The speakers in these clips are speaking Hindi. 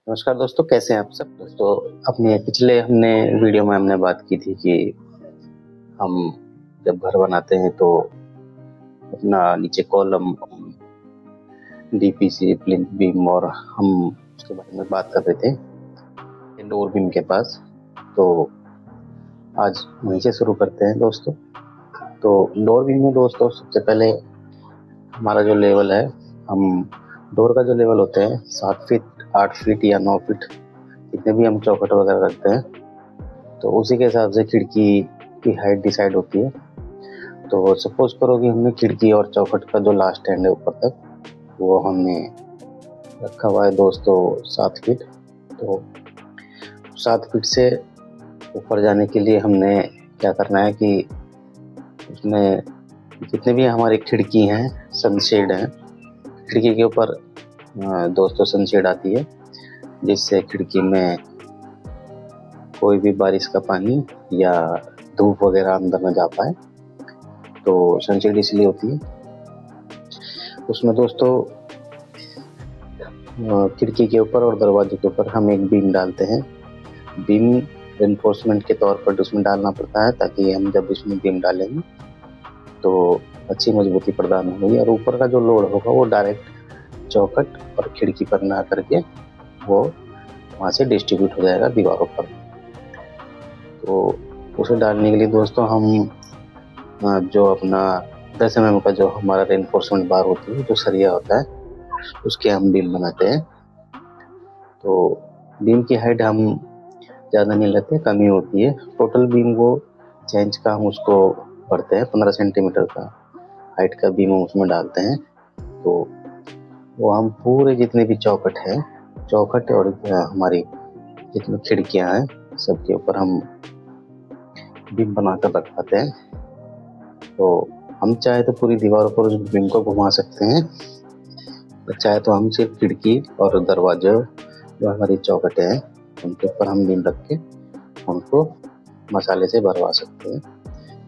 नमस्कार दोस्तों, कैसे हैं आप सब। दोस्तों, अपने पिछले हमने वीडियो में हमने बात की थी कि हम जब घर बनाते हैं तो अपना नीचे कॉलम, डीपीसी, प्लिंथ बीम और हम उसके बारे में बात कर रहे थे इंडोर बीम के पास। तो आज वहीं से शुरू करते हैं दोस्तों। तो इंडोर बीम में दोस्तों सबसे पहले हमारा जो लेवल है, हम डोर का जो लेवल होता है 7 फीट, 8 फीट या 9 फीट, जितने भी हम चौखट वगैरह रखते हैं तो उसी के हिसाब से खिड़की की हाइट डिसाइड होती है। तो सपोज करो कि हमने खिड़की और चौखट का जो लास्ट एंड है ऊपर तक, वो हमने रखा हुआ है दोस्तों 7 फीट। तो 7 फीट से ऊपर जाने के लिए हमने क्या करना है कि उसमें जितने भी हमारी खिड़की हैं, सनशेड हैं, खिड़की के ऊपर दोस्तों सनशेड आती है, जिससे खिड़की में कोई भी बारिश का पानी या धूप वगैरह अंदर न जा पाए। तो सनशेड इसलिए होती है। उसमें दोस्तों खिड़की के ऊपर और दरवाजे के ऊपर हम एक बीम डालते हैं। बीम रेनफोर्समेंट के तौर पर उसमें डालना पड़ता है, ताकि हम जब इसमें बीम डालेंगे तो अच्छी मजबूती प्रदान होगी और ऊपर का जो लोड होगा वो डायरेक्ट चौखट और खिड़की पर ना करके वो वहाँ से डिस्ट्रीब्यूट हो जाएगा दीवारों पर। तो उसे डालने के लिए दोस्तों हम जो अपना 10 mm का जो हमारा रेनफोर्समेंट बार होती है, जो सरिया होता है, उसके हम बीम बनाते हैं। तो बीम की हाइट हम ज़्यादा नहीं लेते, कमी होती है। टोटल बीम को चेंज का हम उसको करते हैं 15 सेंटीमीटर का हाइट का बीम हम उसमें डालते हैं। तो वो हम पूरे जितने भी चौखट है, चौखट और हमारी जितनी खिड़कियां हैं, सबके ऊपर हम बीम बनाकर रख पाते हैं। तो हम चाहे तो पूरी दीवारों पर उस बीम को घुमा सकते हैं, चाहे तो हम सिर्फ खिड़की और दरवाजे जो हमारी चौखटें हैं उनके ऊपर हम बीम रख के उनको मसाले से भरवा सकते हैं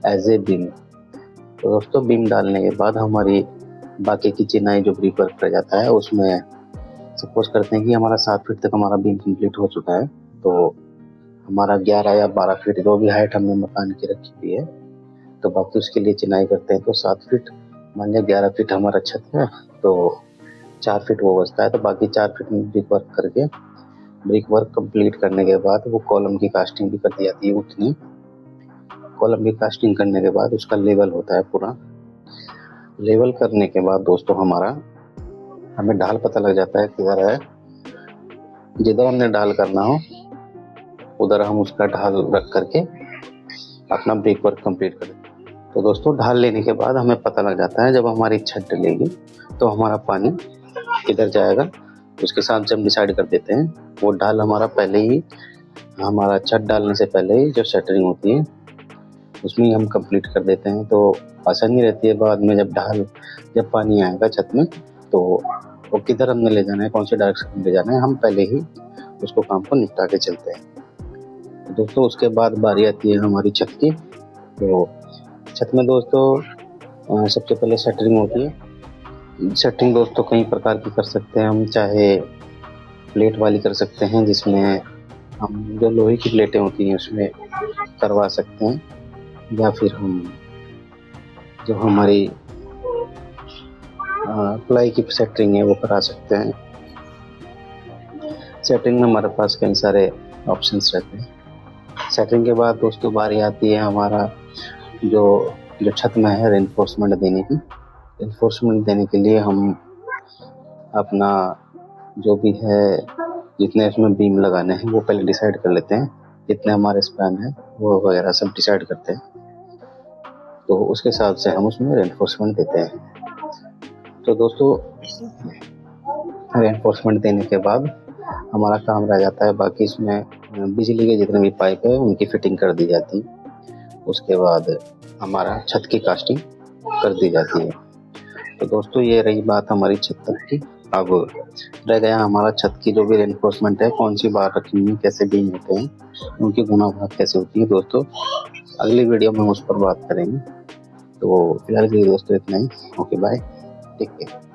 एज ए बीम। तो दोस्तों, बीम डालने के बाद हमारी बाकी की चिनाई जो ब्रिक वर्क रह जाता है, उसमें सपोज करते हैं कि हमारा 7 फीट तक हमारा बीम कंप्लीट हो चुका है। तो हमारा 11 या 12 फीट जो भी हाइट हमने मकान की रखी हुई है, तो बाकी उसके लिए चिनाई करते हैं। तो 7 फीट, मान लिया 11 फीट हमारा छत है, तो 4 फीट वो बचता है। तो बाकी 4 फीट में ब्रिक वर्क करके, ब्रिक वर्क कंप्लीट करने के बाद वो कॉलम की कास्टिंग भी कर दी जाती है। उतनी कॉलम की कास्टिंग करने के बाद उसका लेवल होता है पूरा। लेवल करने के बाद दोस्तों हमें ढाल पता लग जाता है किधर है। जिधर हमने ढाल करना हो उधर हम उसका ढाल रख करके अपना ब्रिक वर्क कंप्लीट कर देते हैं। तो दोस्तों, ढाल लेने के बाद हमें पता लग जाता है जब हमारी छत डलेगी तो हमारा पानी किधर जाएगा, उसके साथ जब डिसाइड कर देते हैं। वो ढाल हमारा पहले ही, हमारा छत डालने से पहले ही जो शटरिंग होती है उसमें ही हम कंप्लीट कर देते हैं। तो आसानी रहती है बाद में जब पानी आएगा छत में, तो वो किधर हमने ले जाना है, कौन से डायरेक्शन में ले जाना है, हम पहले ही उसको काम को निपटा के चलते हैं। तो दोस्तों, उसके बाद बारी आती है हमारी छत की। तो छत में दोस्तों सबसे पहले शटरिंग होती है। शटरिंग दोस्तों कई प्रकार की कर सकते हैं हम, चाहे प्लेट वाली कर सकते हैं, जिसमें हम जो लोहे की प्लेटें होती हैं उसमें करवा सकते हैं, या फिर हम जो हमारी प्लाई की सेटरिंग है वो करा सकते हैं। सेटरिंग में हमारे पास कई सारे ऑप्शंस रहते हैं। सेटरिंग के बाद दोस्तों बारी आती है हमारा जो छत में है रेनफोर्समेंट देने की। रेनफोर्समेंट देने के लिए हम अपना जो भी है, जितने इसमें बीम लगाने हैं वो पहले डिसाइड कर लेते हैं, जितने हमारे स्पैन है वो वगैरह सब डिसाइड करते हैं। तो उसके हिसाब से हम उसमें रेनफोर्समेंट देते हैं। तो दोस्तों, रेनफोर्समेंट देने के बाद हमारा काम रह जाता है, बाकी इसमें बिजली के जितने भी पाइप है उनकी फिटिंग कर दी जाती है। उसके बाद हमारा छत की कास्टिंग कर दी जाती है। तो दोस्तों, ये रही बात हमारी छत तक की। अब रह गया हमारा छत की जो भी रेनफोर्समेंट है, कौन सी बार रखनी है, कैसे बीम होते हैं, उनकी गुना भाग कैसे होती है। दोस्तों, अगली वीडियो में उस पर बात करेंगे। तो फिलहाल के लिए दोस्तों इतना ही। Okay, bye, take care.